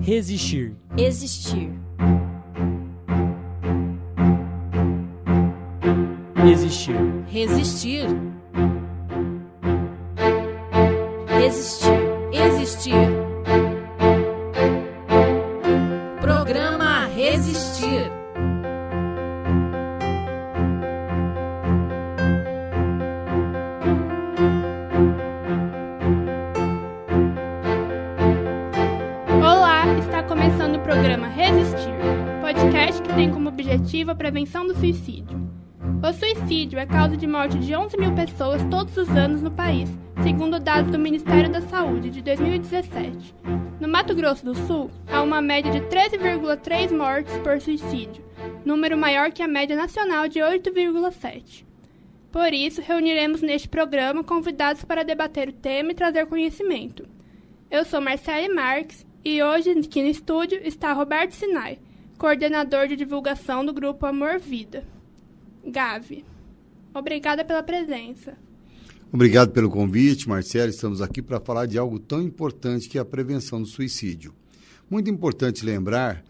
Resistir. Existir. Existir. Resistir. Resistir. Existir. Programa Resistir. Olá, está começando o programa Resistir, podcast que tem como objetivo a prevenção do suicídio. O suicídio é causa de morte de 11 mil pessoas todos os anos no país, segundo dados do Ministério da Saúde de 2017. No Mato Grosso do Sul, há uma média de 13,3 mortes por suicídio, número maior que a média nacional de 8,7. Por isso, reuniremos neste programa convidados para debater o tema e trazer conhecimento. Eu sou Marcele Marques e hoje aqui no estúdio está Roberto Sinai, coordenador de divulgação do grupo Amor Vida. Gavi, obrigada pela presença. Obrigado pelo convite, Marcelo. Estamos aqui para falar de algo tão importante que é a prevenção do suicídio. Muito importante lembrar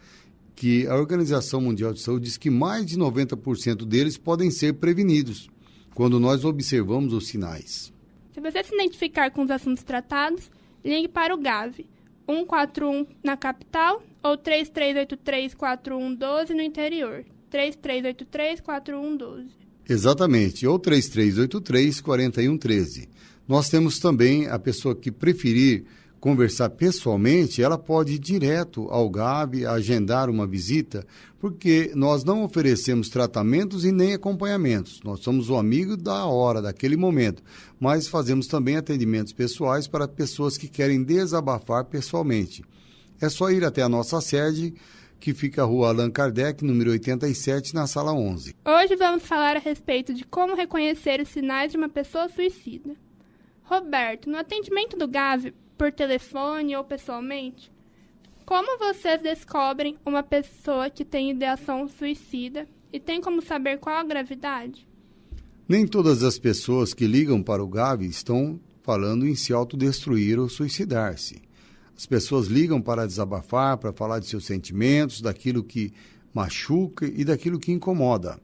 que a Organização Mundial de Saúde diz que mais de 90% deles podem ser prevenidos quando nós observamos os sinais. Se você se identificar com os assuntos tratados, ligue para o Gavi 141 na capital ou 3383-4112 no interior. 3383-4112. Exatamente, ou 3383-4113. Nós temos também a pessoa que preferir conversar pessoalmente, ela pode ir direto ao Gavi, agendar uma visita, porque nós não oferecemos tratamentos e nem acompanhamentos. Nós somos o amigo da hora, daquele momento, mas fazemos também atendimentos pessoais para pessoas que querem desabafar pessoalmente. É só ir até a nossa sede, que fica a rua Allan Kardec, número 87, na sala 11. Hoje vamos falar a respeito de como reconhecer os sinais de uma pessoa suicida. Roberto, no atendimento do Gavi, por telefone ou pessoalmente, como vocês descobrem uma pessoa que tem ideação suicida e tem como saber qual a gravidade? Nem todas as pessoas que ligam para o Gavi estão falando em se autodestruir ou suicidar-se. As pessoas ligam para desabafar, para falar de seus sentimentos, daquilo que machuca e daquilo que incomoda.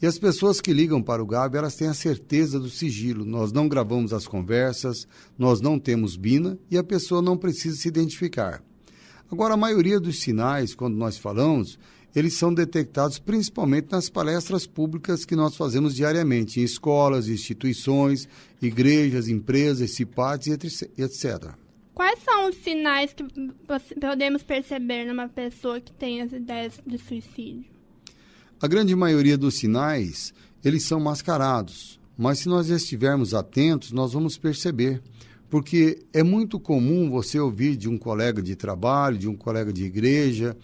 E as pessoas que ligam para o Gavi, elas têm a certeza do sigilo. Nós não gravamos as conversas, nós não temos bina e a pessoa não precisa se identificar. Agora, a maioria dos sinais, quando nós falamos, eles são detectados principalmente nas palestras públicas que nós fazemos diariamente, em escolas, instituições, igrejas, empresas, CIPATs, etc. Quais são os sinais que podemos perceber numa pessoa que tem as ideias de suicídio? A grande maioria dos sinais, eles são mascarados, mas se nós estivermos atentos, nós vamos perceber, porque é muito comum você ouvir de um colega de trabalho, de um colega de igreja,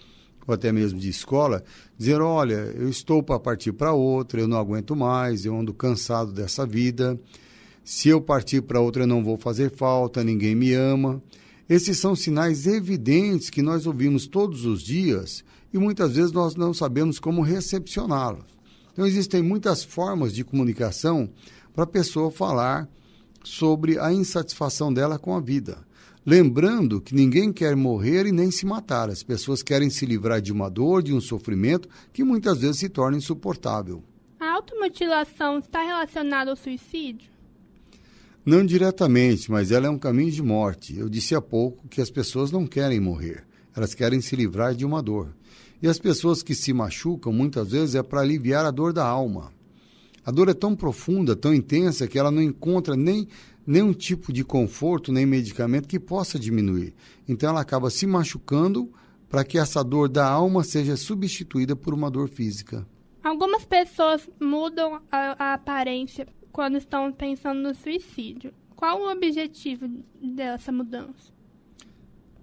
ou até mesmo de escola, dizer, olha, eu estou para partir para outra, eu não aguento mais, eu ando cansado dessa vida. Se eu partir para outra, eu não vou fazer falta, ninguém me ama. Esses são sinais evidentes que nós ouvimos todos os dias e muitas vezes nós não sabemos como recepcioná-los. Então, existem muitas formas de comunicação para a pessoa falar sobre a insatisfação dela com a vida. Lembrando que ninguém quer morrer e nem se matar. As pessoas querem se livrar de uma dor, de um sofrimento que muitas vezes se torna insuportável. A automutilação está relacionada ao suicídio? Não diretamente, mas ela é um caminho de morte. Eu disse há pouco que as pessoas não querem morrer, elas querem se livrar de uma dor. E as pessoas que se machucam, muitas vezes, é para aliviar a dor da alma. A dor é tão profunda, tão intensa, que ela não encontra nenhum tipo de conforto, nem medicamento que possa diminuir. Então ela acaba se machucando para que essa dor da alma seja substituída por uma dor física. Algumas pessoas mudam a aparência quando estão pensando no suicídio. Qual o objetivo dessa mudança?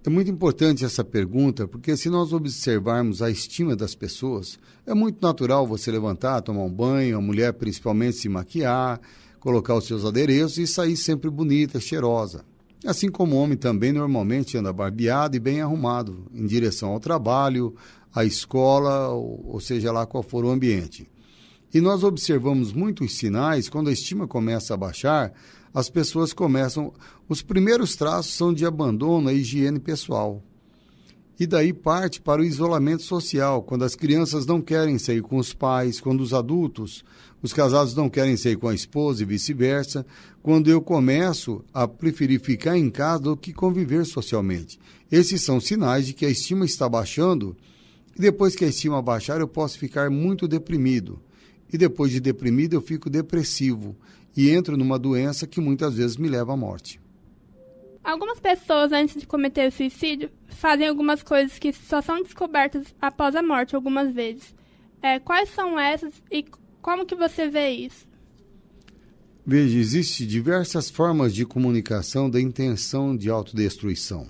É muito importante essa pergunta, porque se nós observarmos a estima das pessoas, é muito natural você levantar, tomar um banho, a mulher principalmente se maquiar, colocar os seus adereços e sair sempre bonita, cheirosa. Assim como o homem também normalmente anda barbeado e bem arrumado, em direção ao trabalho, à escola, ou seja lá qual for o ambiente. E nós observamos muitos sinais, quando a estima começa a baixar, as pessoas começam... Os primeiros traços são de abandono à higiene pessoal. E daí parte para o isolamento social, quando as crianças não querem sair com os pais, quando os adultos, os casados não querem sair com a esposa e vice-versa, quando eu começo a preferir ficar em casa do que conviver socialmente. Esses são sinais de que a estima está baixando, e depois que a estima baixar eu posso ficar muito deprimido. E depois de deprimido eu fico depressivo e entro numa doença que muitas vezes me leva à morte. Algumas pessoas, antes de cometer o suicídio, fazem algumas coisas que só são descobertas após a morte, algumas vezes. Quais são essas e como que você vê isso? Veja, existem diversas formas de comunicação da intenção de autodestruição.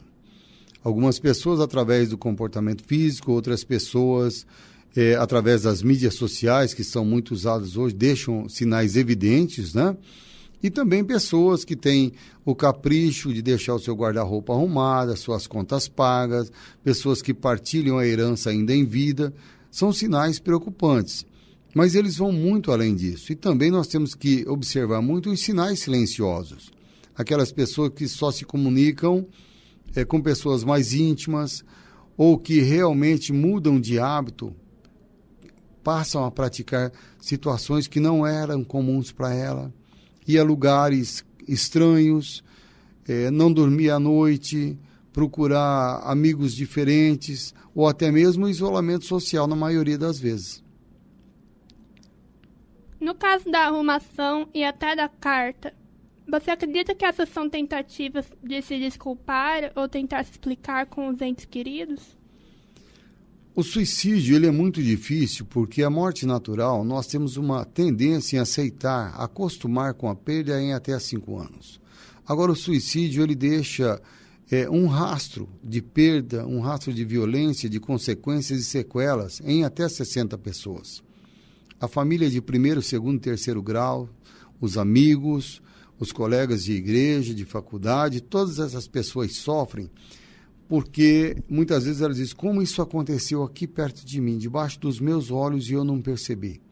Algumas pessoas através do comportamento físico, outras pessoas através das mídias sociais, que são muito usadas hoje, deixam sinais evidentes, né? E também pessoas que têm o capricho de deixar o seu guarda-roupa arrumado, suas contas pagas, pessoas que partilham a herança ainda em vida, são sinais preocupantes. Mas eles vão muito além disso. E também nós temos que observar muito os sinais silenciosos. Aquelas pessoas que só se comunicam com pessoas mais íntimas ou que realmente mudam de hábito, passam a praticar situações que não eram comuns para ela, ir a lugares estranhos, não dormir à noite, procurar amigos diferentes ou até mesmo isolamento social na maioria das vezes. No caso da arrumação e até da carta, você acredita que essas são tentativas de se desculpar ou tentar se explicar com os entes queridos? O suicídio ele é muito difícil porque a morte natural nós temos uma tendência em aceitar, acostumar com a perda em até 5 anos. Agora o suicídio ele deixa um rastro de perda, um rastro de violência, de consequências e sequelas em até 60 pessoas. A família de 1º, 2º, 3º grau, os amigos, os colegas de igreja, de faculdade, todas essas pessoas sofrem porque muitas vezes elas dizem, como isso aconteceu aqui perto de mim, debaixo dos meus olhos e eu não percebi.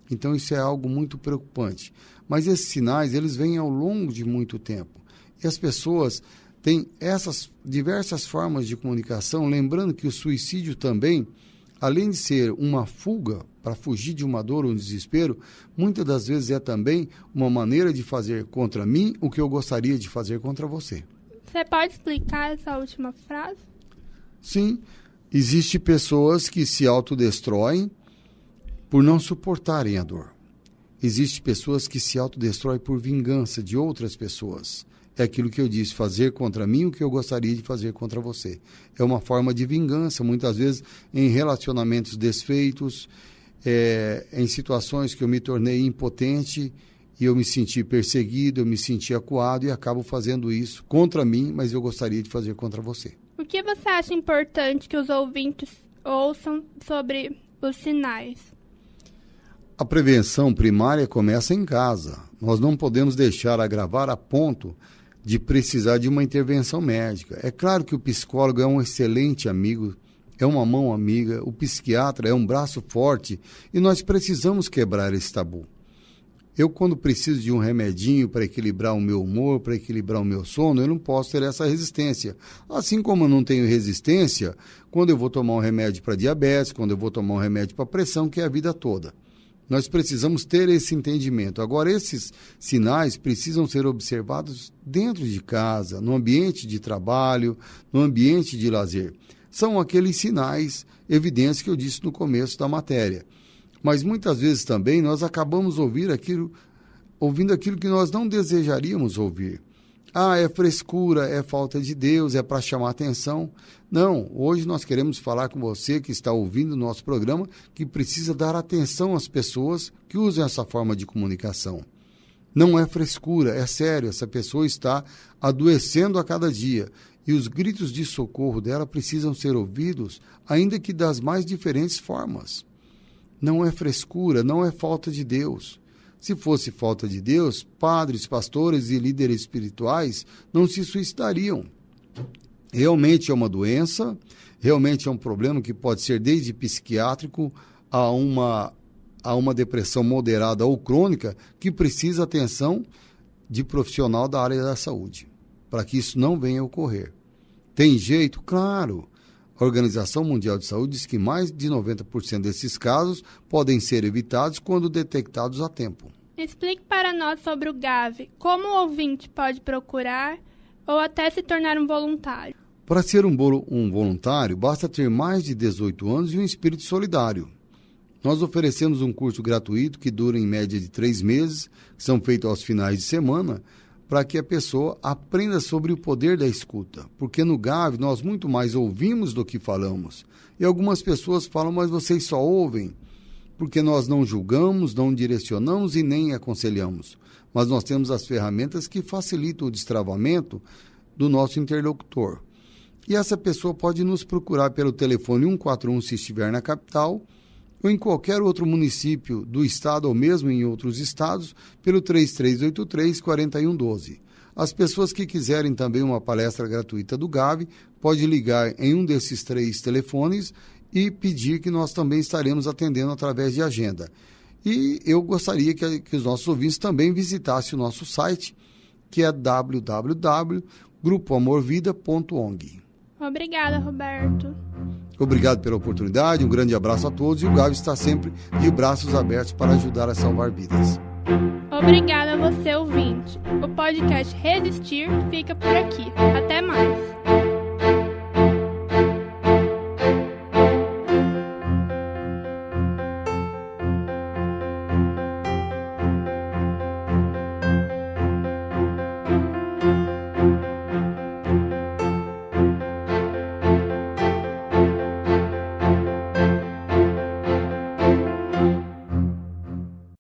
Então isso é algo muito preocupante. Mas esses sinais, eles vêm ao longo de muito tempo. E as pessoas têm essas diversas formas de comunicação, lembrando que o suicídio também, além de ser uma fuga para fugir de uma dor ou um desespero, muitas das vezes é também uma maneira de fazer contra mim o que eu gostaria de fazer contra você. Você pode explicar essa última frase? Sim, existem pessoas que se autodestroem por não suportarem a dor. Existem pessoas que se autodestroem por vingança de outras pessoas. É aquilo que eu disse, fazer contra mim o que eu gostaria de fazer contra você. É uma forma de vingança, muitas vezes em relacionamentos desfeitos, em situações que eu me tornei impotente e eu me senti perseguido, eu me senti acuado e acabo fazendo isso contra mim, mas eu gostaria de fazer contra você. O que você acha importante que os ouvintes ouçam sobre os sinais? A prevenção primária começa em casa. Nós não podemos deixar agravar a ponto de precisar de uma intervenção médica. É claro que o psicólogo é um excelente amigo, é uma mão amiga, o psiquiatra é um braço forte e nós precisamos quebrar esse tabu. Eu, quando preciso de um remedinho para equilibrar o meu humor, para equilibrar o meu sono, eu não posso ter essa resistência. Assim como eu não tenho resistência quando eu vou tomar um remédio para diabetes, quando eu vou tomar um remédio para pressão, que é a vida toda. Nós precisamos ter esse entendimento. Agora, esses sinais precisam ser observados dentro de casa, no ambiente de trabalho, no ambiente de lazer. São aqueles sinais evidentes que eu disse no começo da matéria. Mas muitas vezes também nós acabamos ouvindo aquilo que nós não desejaríamos ouvir. Ah, é frescura, é falta de Deus, é para chamar atenção. Não, hoje nós queremos falar com você que está ouvindo o nosso programa, que precisa dar atenção às pessoas que usam essa forma de comunicação. Não é frescura, é sério, essa pessoa está adoecendo a cada dia. E os gritos de socorro dela precisam ser ouvidos, ainda que das mais diferentes formas. Não é frescura, não é falta de Deus. Se fosse falta de Deus, padres, pastores e líderes espirituais não se suicidariam. Realmente é uma doença, realmente é um problema que pode ser desde psiquiátrico a uma depressão moderada ou crônica que precisa atenção de profissional da área da saúde, para que isso não venha a ocorrer. Tem jeito? Claro. A Organização Mundial de Saúde diz que mais de 90% desses casos podem ser evitados quando detectados a tempo. Explique para nós sobre o GAV, como o ouvinte pode procurar ou até se tornar um voluntário. Para ser um voluntário, basta ter mais de 18 anos e um espírito solidário. Nós oferecemos um curso gratuito que dura em média de 3 meses, que são feitos aos finais de semana, para que a pessoa aprenda sobre o poder da escuta. Porque no GAV nós muito mais ouvimos do que falamos. E algumas pessoas falam, mas vocês só ouvem, porque nós não julgamos, não direcionamos e nem aconselhamos. Mas nós temos as ferramentas que facilitam o destravamento do nosso interlocutor. E essa pessoa pode nos procurar pelo telefone 141 se estiver na capital, ou em qualquer outro município do estado ou mesmo em outros estados, pelo 3383-4112. As pessoas que quiserem também uma palestra gratuita do GAV, pode ligar em um desses 3 telefones e pedir que nós também estaremos atendendo através de agenda. E eu gostaria que os nossos ouvintes também visitassem o nosso site, que é www.grupoamorvida.ong. Obrigada, Roberto. Obrigado pela oportunidade, um grande abraço a todos e o GAV está sempre de braços abertos para ajudar a salvar vidas. Obrigada a você, ouvinte. O podcast Resistir fica por aqui. Até mais.